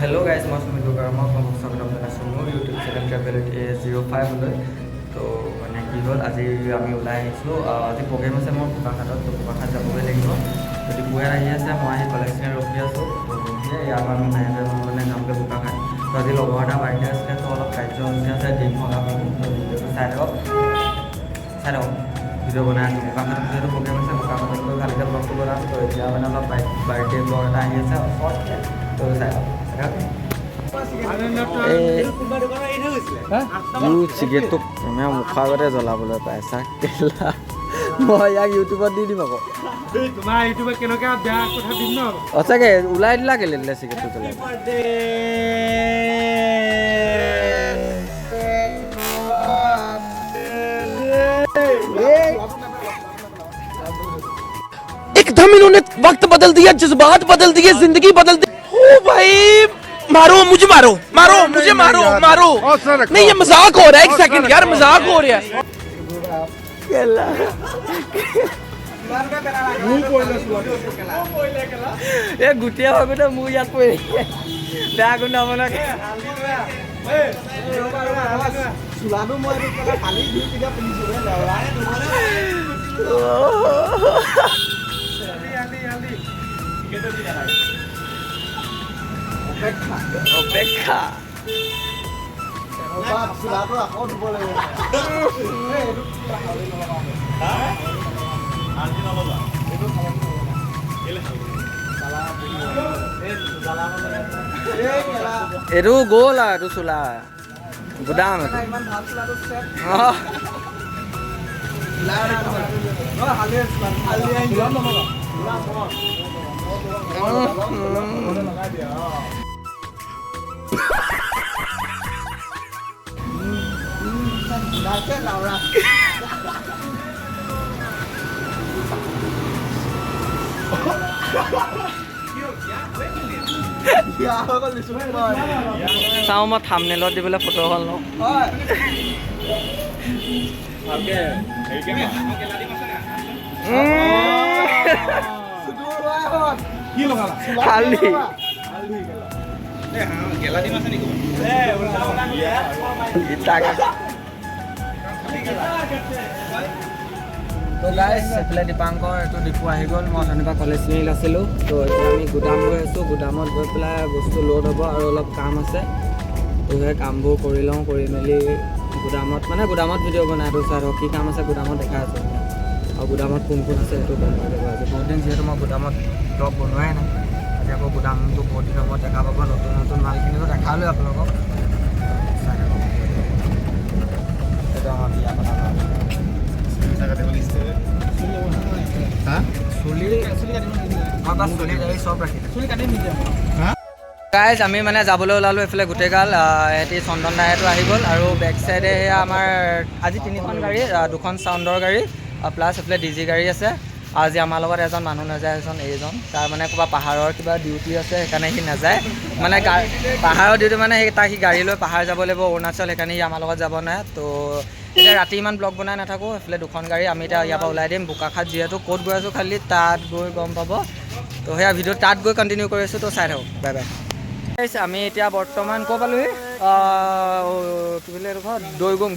Hello guys मैं सुमित गरमा स्वागतम जनाइছোঁ মোৰ ইউটিউব চেনেল ট্ৰেভেল A05লৈ তো মানে কি হ'ল আজি আমি ওলাই আহিছোঁ আজি প্ৰগ্ৰেম আছে মোৰ বোকাখাটত তো বোকাখাট যাবগৈ লাগিব যদি পুৱাৰ আহি আছে মই আহি কলেজখিনি ৰখি আছোঁ তো ইয়াৰ পৰা আমি মেনেজাৰ মানে যামগৈ বোকাখাট তো আজি লগৰ এটা বাৰ্থডে আছিলে তো অলপ কাৰ্যসূচী আছে দিম ভগা তো ভিডিঅ'টো চাই থাকক ভিডিঅ' বনাই আছোঁ বোকাখাটত যিহেতু প্ৰগ্ৰেম আছে বোকাখাটত গৈ ভালকৈ ব্লগটো বনাম তো এতিয়া মানে অলপ বাৰ্থডে ব্লগ এটা আহি আছে ওচৰতে তো চাই চিগেট তোক মুখৰ আগতে জ্বলাবলৈ পাইছা কেলা মই ইয়াক ইউটিউবত দি দিম আকৌ তোমাৰ ইউটিউবত কেনেকৈ বেয়া কথা দিম ন সঁচাকৈ ওলাই দিলা কেলে দিলে চিগেটটো জ্বলাই एकदम इन्होंने वक्त बदल दिया जज्बात बदल दिए जिंदगी बदल दी ओ भाई मारो मुझे मारो मारो मुझे मारो मारो नहीं ये मजाक हो रहा है एक सेकंड यार मजाक हो रहा है এই গুটিয়া ভাগতে মোৰ ইয়াত পৰি বেয়া গুণ আপোনাক চোলাটো মই কালি দুই পিঠা অপেক্ষা চোলাটো আকৌ ধুব লাগিব এইটো গ'ল আৰু এইটো চোলা গুদাম চাওঁ মই থাম্বনেইলত দি পেলাই ফটো এখন লওঁ তো গাইজ এইফালে দীপাংকৰ এইটো ডিপু আহি গ'ল মই অথনিৰ কলেজ মিল আছিলোঁ তো এতিয়া আমি গুদাম গৈ আছোঁ গুদামত গৈ পেলাই বস্তু লোড হ'ব আৰু অলপ কাম আছে তো সেই কামবোৰ কৰি লওঁ কৰি মেলি গুদামত ভিডিঅ' বনাই দিওঁ চাই কি কাম আছে গুদামত দেখাই আছোঁ আৰু গুদামত কোন কোন আছে সেইটো বনাই দিব আজি বহুত দিন যিহেতু মই গুদামত ব্লগ বনোৱাই নাই আজি আকৌ গুদামটো বহুত দিনৰ মূৰত দেখা পাব নতুন নতুন মালখিনিও দেখালোঁ আপোনালোকক চাই থাকক সেইটো আমাৰ বিয়া কথা গাইজ আমি মানে যাবলৈ ওলালোঁ এইফালে গোটেইগাল এটি চন্দন দাহেতো আহি গ'ল আৰু বেক চাইডে সেয়া আমাৰ আজি 3খন গাড়ী 2খন চাউণ্ডৰ গাড়ী প্লাছ এইফালে ডিজি গাড়ী আছে আজি আমাৰ লগত এজন মানুহ নাযায় এইজন তাৰ মানে ক'ৰবাত পাহাৰৰ কিবা ডিউটি আছে সেইকাৰণে সি নাযায় মানে পাহাৰৰ ডিউটি মানে সি গাড়ী লৈ পাহাৰ যাব লাগিব অৰুণাচল সেইকাৰণে সি আমাৰ লগত যাব নাই তো এতিয়া ৰাতি ইমান ব্লগ বনাই নাথাকোঁ এইফালে 2খন গাড়ী আমি এতিয়া ইয়াৰ পৰা ওলাই দিম বোকাখাট যিহেতু ক'ত গৈ আছোঁ খালি তাত গৈ গম পাব তো সেয়া ভিডিঅ' তাত গৈ কণ্টিনিউ কৰি আছোঁ তো চাই থাকক বাই বাই আমি এতিয়া বৰ্তমান ক'ৰ পালোহি কি বুলি এইটো দৈগুং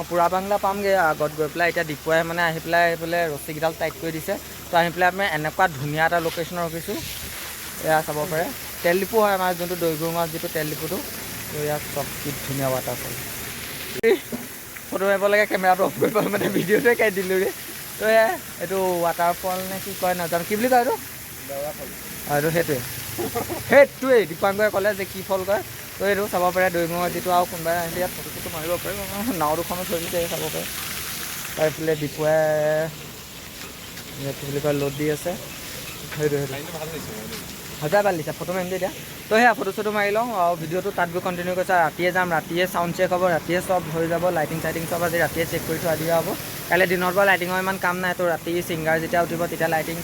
পুৰা বাংলা পামগৈ আগত গৈ পেলাই এতিয়া ডিপুৱাই মানে আহি পেলাই এইফালে ৰছীকেইডাল টাইট কৰি দিছে তো আহি পেলাই আমি এনেকুৱা ধুনীয়া এটা লোকেশ্যনত ৰখিছোঁ এয়া চাব পাৰে তেল ডিপু হয় আমাৰ যোনটো দৈগুঙৰ যিটো তেল ডিপুটো তো ইয়াত চব কি ধুনীয়া ৱাটাৰফল ফটো মাৰিব লাগে কেমেৰাটো অফ কৰিব মানে ভিডিঅ'টোৱে কাটি দিলোঁগৈ তো এইটো ৱাটাৰফল নে কি কয় নাজানো কি বুলি কয় এইটো আৰু সেইটোৱে দীপাংকৰে ক'লে যে কি ফল কয় তো এইটো চাব পাৰে দৈগুঙৰ যিটো আৰু কোনোবাই আহিলে ইয়াত ফটো চটো মাৰিব পাৰে নাও দুখনো থৈ দিছে চাব পাৰে তাৰ এইফালে ডিপুৱাই কি বুলি কয় লোড দি আছে সেইটো সজাই ভাল দিছে ফটো মাৰিম এতিয়া তো সেয়া ফটো চটো মাৰি লওঁ আৰু ভিডিঅ'টো তাত গৈ কণ্টিনিউ কৰিছোঁ ৰাতিয়ে যাম ৰাতিয়ে চাউণ্ড চেক হ'ব ৰাতিয়ে চব হৈ যাব লাইটিং চাইটিং চব আজি ৰাতিয়ে চেক কৰি থোৱা দিয়া হ'ব কাইলৈ দিনৰ পৰা লাইটিঙৰ ইমান কাম নাই তো ৰাতি ছিংগাৰ যেতিয়া উঠিব তেতিয়া লাইটিং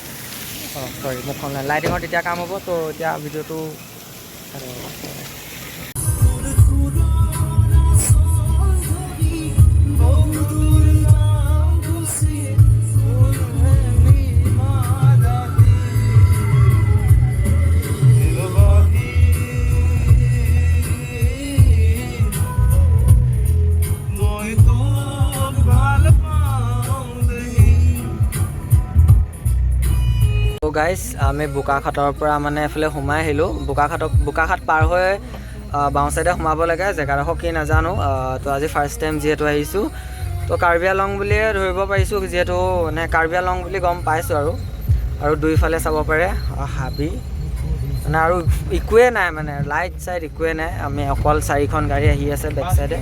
মুখখন লাইটিঙৰ তেতিয়া কাম হ'ব তো এতিয়া ভিডিঅ'টো গাইজ আমি বোকাখাটৰ পৰা মানে এফালে সোমাই আহিলোঁ। বোকাখাট পাৰ হৈ বাওঁ চাইডে সোমাব লাগে, জেগাডোখৰ কি নাজানো। তো আজি ফাৰ্ষ্ট টাইম যিহেতু আহিছোঁ, তো কাৰ্বি আলং বুলিয়ে ধৰিব পাৰিছোঁ, যিহেতু মানে কাৰ্বি আলং বুলি গম পাইছোঁ। আৰু দুইফালে চাব পাৰে হাবি মানে, আৰু একোৱে নাই মানে লাইট চাইট একোৱে নাই। আমি অকল 4খন গাড়ী আহি আছে বেক চাইডে।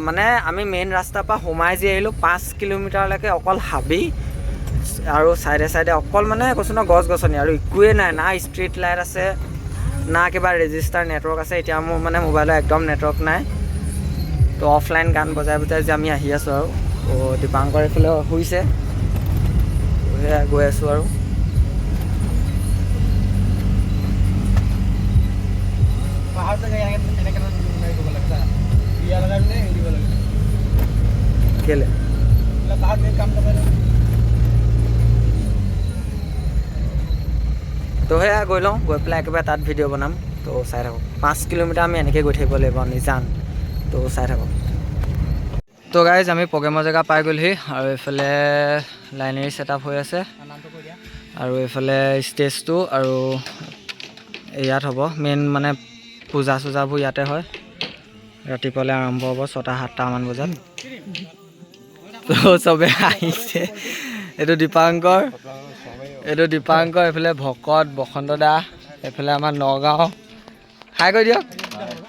মানে আমি মেইন ৰাস্তাৰ পৰা সোমাই যি আহিলোঁ 5 কিলোমিটাৰলৈকে অকল হাবি, আৰু চাইডে চাইডে অকল মানে কৈছোঁ ন গছ গছনি, আৰু একোৱে নাই। না ষ্ট্ৰীট লাইট আছে, না কিবা ৰেজিষ্টাৰ নেটৱৰ্ক আছে। এতিয়া মোৰ মানে মোবাইলত একদম নেটৱৰ্ক নাই। তো অফলাইন গান বজাই যে আমি আহি আছোঁ। আৰু তো দীপাংকৰ এইফালে শুইছে, সেয়া গৈ আছোঁ। আৰু কেলে তো সেয়া গৈ লওঁ, গৈ পেলাই একেবাৰে তাত ভিডিঅ' বনাম। তো চাই থাকক। 5 কিলোমিটাৰ আমি এনেকৈ গৈ থাকিব লাগিব নিজান। তো চাই থাকক। তো গাইজ আমি প্ৰগ্ৰেমৰ জেগা পাই গ'লহি, আৰু এইফালে লাইনেৰী ছেটআপ হৈ আছে, আৰু এইফালে ষ্টেজটো, আৰু ইয়াত হ'ব মেইন মানে পূজা চূজাবোৰ ইয়াতে হয়। ৰাতিপুৱালৈ আৰম্ভ হ'ব 6-7টামান বজাত। তো চবে আহিছে। এইটো দীপাংকৰ, এইফালে ভকত বসন্ত দা, এইফালে আমাৰ নগাঁও। হাই কৰি দিয়ক।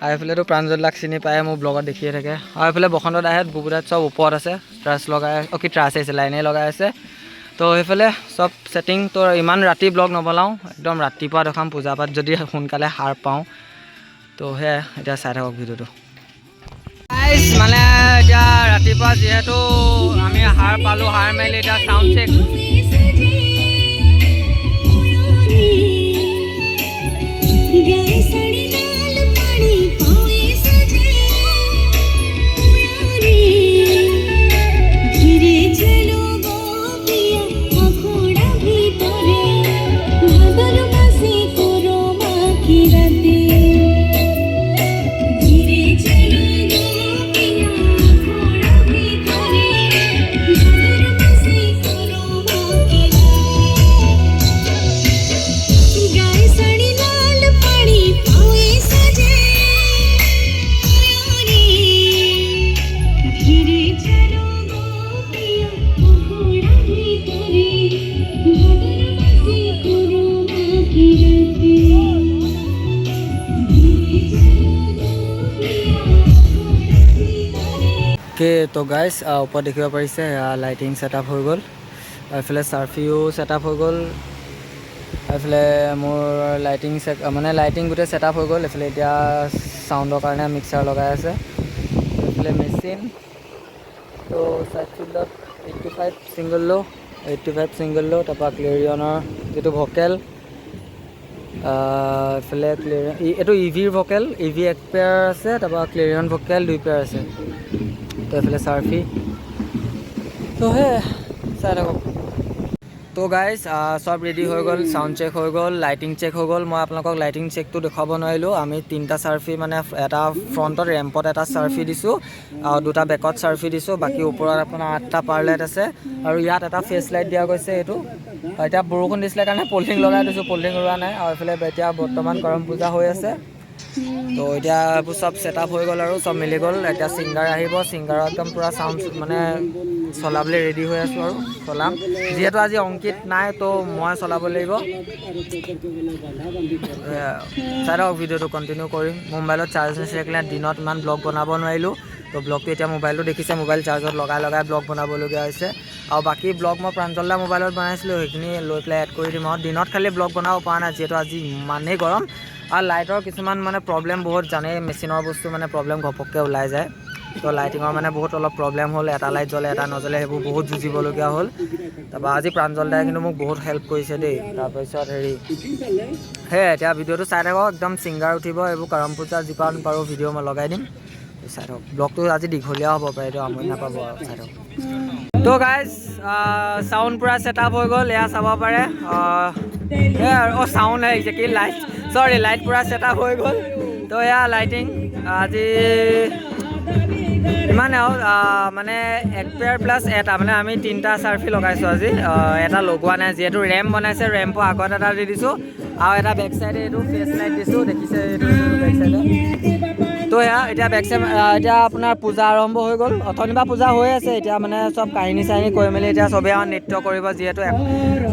আৰু এইফালেতো প্ৰাঞ্জল দাক চিনি পায়, মোৰ ব্লগত দেখিয়ে থাকে। আৰু এইফালে বসন্ত দাহঁত বুবুদাত চব ওপৰত আছে, ট্ৰাছ লগাই কি ট্ৰাছ আহিছে, লাইনে লগাই আছে। তো সেইফালে চব ছেটিং। তো ইমান ৰাতি ব্লগ নবনাওঁ, একদম ৰাতিপুৱা দেখাম পূজা পাঠ যদি সোনকালে সাৰ পাওঁ। তো সেয়াই, এতিয়া চাই থাকক ভিডিঅ'টো। মানে এতিয়া ৰাতিপুৱা যিহেতু আমি সাৰ পালোঁ, সাৰ মাৰিলে এতিয়া চাউণ্ড চেক। তো গাইজ ওপৰত দেখিব পাৰিছে লাইটিং ছেটআপ হৈ গ'ল, এইফালে চাৰ্ফিও ছেটআপ হৈ গ'ল, এইফালে মোৰ লাইটিং গোটেই ছেটআপ হৈ গ'ল। এইফালে এতিয়া চাউণ্ডৰ কাৰণে মিক্সাৰ লগাই আছে, এইফালে মেচিন। তো চাইড ফিল্ডত 85 ছিংগল ল', তাৰপৰা ক্লেৰিয়নৰ যিটো ভকেল, এইফালে এইটো ইভিৰ ভকেল, ইভি 1 পেয়াৰ আছে, তাৰপৰা ক্লেৰিয়ন ভকেল 2 পেয়াৰ আছে। তো এইফালে চাৰ্ফি। তো হে চাই থাকক। তো গাইজ চব ৰেডি হৈ গ'ল, চাউণ্ড চেক হৈ গ'ল, লাইটিং চেক হৈ গ'ল। মই আপোনালোকক লাইটিং চেকটো দেখুৱাব নোৱাৰিলোঁ। আমি 3টা চাৰ্ফি মানে এটা ফ্ৰণ্টত ৰেম্পত এটা চাৰ্ফি দিছোঁ, আৰু 2টা বেকত চাৰ্ফি দিছোঁ। বাকী ওপৰত আপোনাৰ 8টা পাৰলাইট আছে, আৰু ইয়াত এটা ফেচ লাইট দিয়া গৈছে। এইটো এতিয়া বৰষুণ দিছিলে কাৰণে পলিথিন লগাই দিছোঁ, পলিথিন ৰোৱা নাই। আৰু এইফালে এতিয়া বৰ্তমান কৰম পূজা হৈ আছে। তো এতিয়া এইবোৰ চব ছেটআপ হৈ গ'ল, আৰু চব মিলি গ'ল। এতিয়া ছিংগাৰ আহিব, ছিংগাৰৰ একদম পূৰা চাউণ্ড মানে চলাবলৈ ৰেডি হৈ আছোঁ, আৰু চলাম। যিহেতু আজি অংকিত নাই, তো মই চলাব লাগিব। চাই থাকক, ভিডিঅ'টো কণ্টিনিউ কৰিম। মোবাইলত চাৰ্জ নাছিলে, দিনত ইমান ব্লগ বনাব নোৱাৰিলোঁ। তো ব্লগটো এতিয়া মোবাইলটো দেখিছে, মোবাইল চাৰ্জত লগাই ব্লগ বনাবলগীয়া হৈছে। আৰু বাকী ব্লগ মই প্ৰাঞ্জল দা মোবাইলত বনাইছিলোঁ, সেইখিনি লৈ পেলাই এড কৰি দিম। আৰু দিনত খালি ব্লগ বনাব পৰা নাই, যিহেতু আজি ইমানেই গৰম, আৰু লাইটৰ কিছুমান মানে প্ৰব্লেম বহুত, জানেই মেচিনৰ বস্তু মানে প্ৰব্লেম ঘপককৈ ওলাই যায়। তো লাইটিঙৰ মানে বহুত অলপ প্ৰব্লেম হ'ল, এটা লাইট জ্বলে এটা নজ্বলে, সেইবোৰ বহুত যুঁজিবলগীয়া হ'ল। তাৰপৰা আজি প্ৰাঞ্জল দাই কিন্তু মোক বহুত হেল্প কৰিছে দেই। তাৰপিছত সেয়াই, এতিয়া ভিডিঅ'টো চাই থাকক। একদম ছিংগাৰ উঠিব, এইবোৰ কৰম পূজা যিমান পাৰোঁ ভিডিঅ' মই লগাই দিম। চাই থাকক। ব্লগটো আজি দীঘলীয়া হ'ব পাৰে, এইটো আমনি নাপাব আৰু চাই থাকক। তো গাইজ চাউণ্ড পূৰা ছেটআপ হৈ গ'ল, এয়া চাব পাৰে। সেয়া আৰু চাউণ্ড আহিছে কি লাইট, চৰি লাইট পূৰা ছেটআপ হৈ গ'ল। তো এয়া লাইটিং আজি ইমানে আৰু মানে 1 পেয়াৰ প্লাছ এটা মানে আমি 3টা চাৰ্ফি লগাইছোঁ আজি এটা লগোৱা নাই যিহেতু ৰেম্প বনাইছে ৰেম্পৰ আগত এটা দি দিছোঁ আৰু এটা বেক চাইডে এইটো ফেচ লাইট দিছোঁ দেখিছে এইটো বেক চাইডে তো এয়া এতিয়া বেক চাইড এতিয়া আপোনাৰ পূজা আৰম্ভ হৈ গ'ল অথনিবা পূজা হৈ আছে এতিয়া মানে চব কাহিনী চাহিনী কৰি মেলি এতিয়া চবেই আৰু নৃত্য কৰিব যিহেতু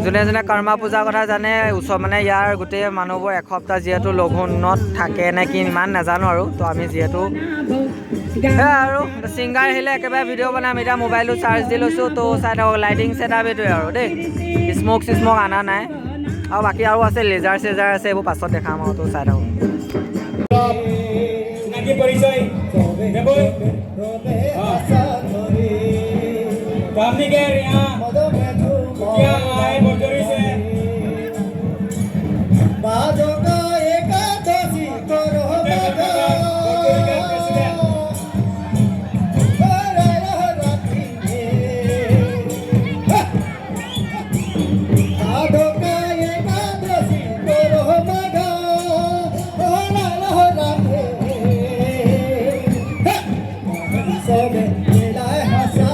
যোনে যোনে কৰ্মা পূজাৰ কথা জানে ওচৰ মানে ইয়াৰ গোটেই মানুহবোৰ এসপ্তাহ যিহেতু লঘোণত থাকে নে কি ইমান নাজানো আৰু তো আমি যিহেতু সেয়া আৰু ছিংগাৰ আহিলে একেবাৰে ভিডিঅ' বনাম এতিয়া মোবাইলটো চাৰ্জ দি লৈছোঁ তো চাই থাকক লাইটিং ছেটআপ এইটোৱে আৰু দেই স্ম'ক চিস্ম'ক অনা নাই আৰু বাকী আৰু আছে লেজাৰ চেজাৰ আছে এইবোৰ পাছত দেখাম আৰু তো চাই থাকক চিনাকি পৰিচয় দেবই কামনিকেৰ ইয়া কিয়া আই বজৰিছে बाजोगा एकादशी करो बाजा बाजोगा एकादशी करो बाजा सबे मिलाए हंसा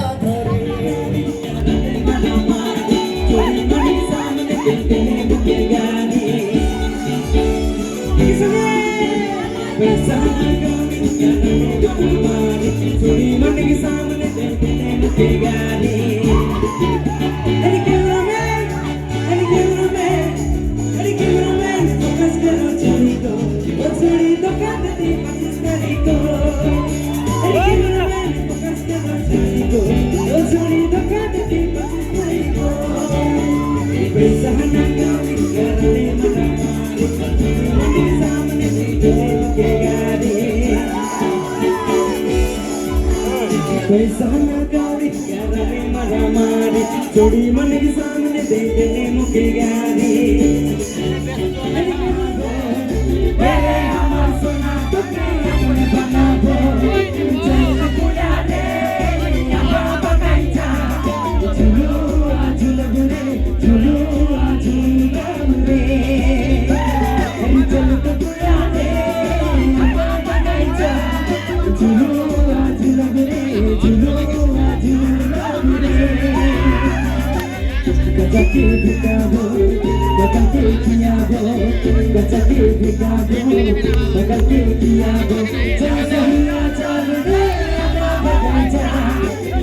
चोरी मन के सामने देखने मुके गारी मेरे हमार सोना तो अपने बनाबो चल पुरा रे या बगाइचा झुलू झुलू रे झुलू झुलू रे चल पुरा रे या बगाइचा झुलू झुलू रे झुलू गजाके भिगाबो गजाके कियाबो गजाके भिगाबो गजाके कियाबो चल सहिया चल रे अमा बगाइचा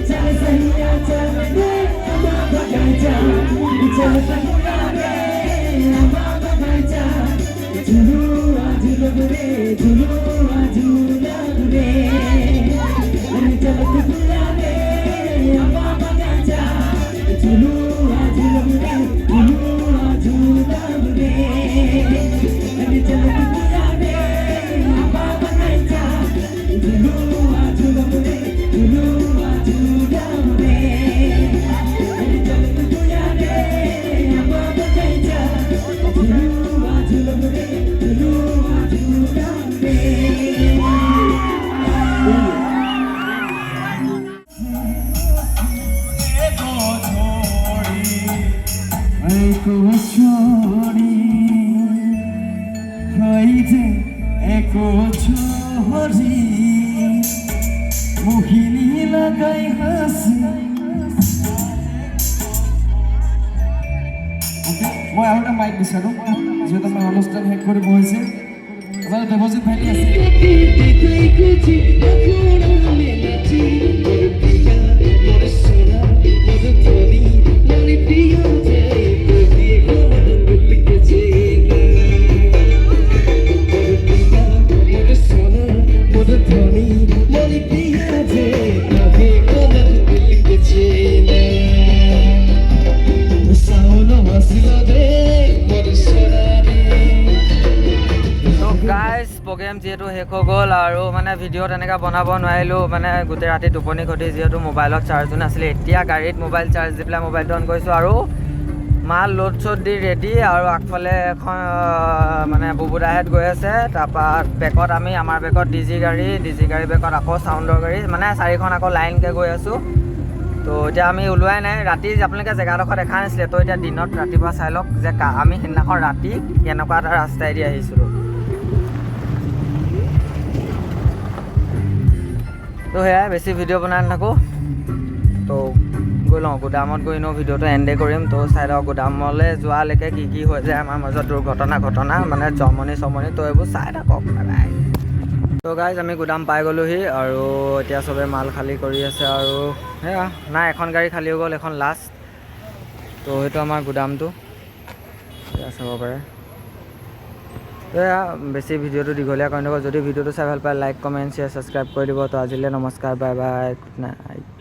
चल सहिया चल रे अमा बगाइचा चल सहिया रे अमा बगाइचा झुलू झुलू रे झुलू झुलू रे अरे चल सहिया रे अमा बगाइचा झुलू মই আৰু এটা মাইক বিচাৰোঁ যিহেতু আমাৰ অনুষ্ঠান শেষ কৰিব হৈছে আপোনাৰ দেৱজিৎ ভাইটি আছে প্ৰগ্ৰেম যিহেতু শেষ হৈ গ'ল আৰু মানে ভিডিঅ' তেনেকৈ বনাব নোৱাৰিলোঁ মানে গোটেই ৰাতি টোপনি ঘটি যিহেতু মোবাইলত চাৰ্জো নাছিলে এতিয়া গাড়ীত মোবাইল চাৰ্জ দি পেলাই মোবাইলটো অন কৰিছোঁ আৰু মাল লোড চ'ড দি ৰেডি আৰু আগফালে এখন মানে বুবুদাহেঁত গৈ আছে তাৰপৰা বেকত আমি আমাৰ বেকত ডিজি গাড়ী বেকত আকৌ চাউণ্ডৰ গাড়ী মানে 4খন আকৌ লাইনকৈ গৈ আছোঁ তো এতিয়া আমি ওলোৱাই নাই ৰাতি আপোনালোকে জেগাডোখৰ দেখা নাছিলে তো এতিয়া দিনত ৰাতিপুৱা চাই লওক যে আমি সেইদিনাখন ৰাতি কেনেকুৱা এটা ৰাস্তাইদি আহিছিলোঁ তো সেয়াই বেছি ভিডিঅ' বনাই নাথাকোঁ তো গৈ লওঁ গোদামত গৈ এনেও ভিডিঅ'টো এণ্ডে কৰিম তো চাই লওঁ গোদামলৈ যোৱালৈকে কি হৈ যায় আমাৰ মাজত দুৰ্ঘটনা মানে জমনি তো এইবোৰ চাই থাকক বাই তো গাইজ আমি গোদাম পাই গ'লোহি আৰু এতিয়া চবে মাল খালী কৰি আছে আৰু সেয়া নাই এখন গাড়ী খালী হৈ গ'ল এখন লাষ্ট তো সেইটো আমাৰ গোদামটো এয়া চাব পাৰে এয়া বেছি ভিডিঅ'টো দীঘলীয়া কৰি নকওঁ যদি ভিডিঅ'টো চাই ভাল পায় লাইক কমেণ্ট শ্বেয়াৰ ছাবস্ক্ৰাইব কৰি দিব তো আজিলৈ নমস্কাৰ বাই বাই গুড নাইট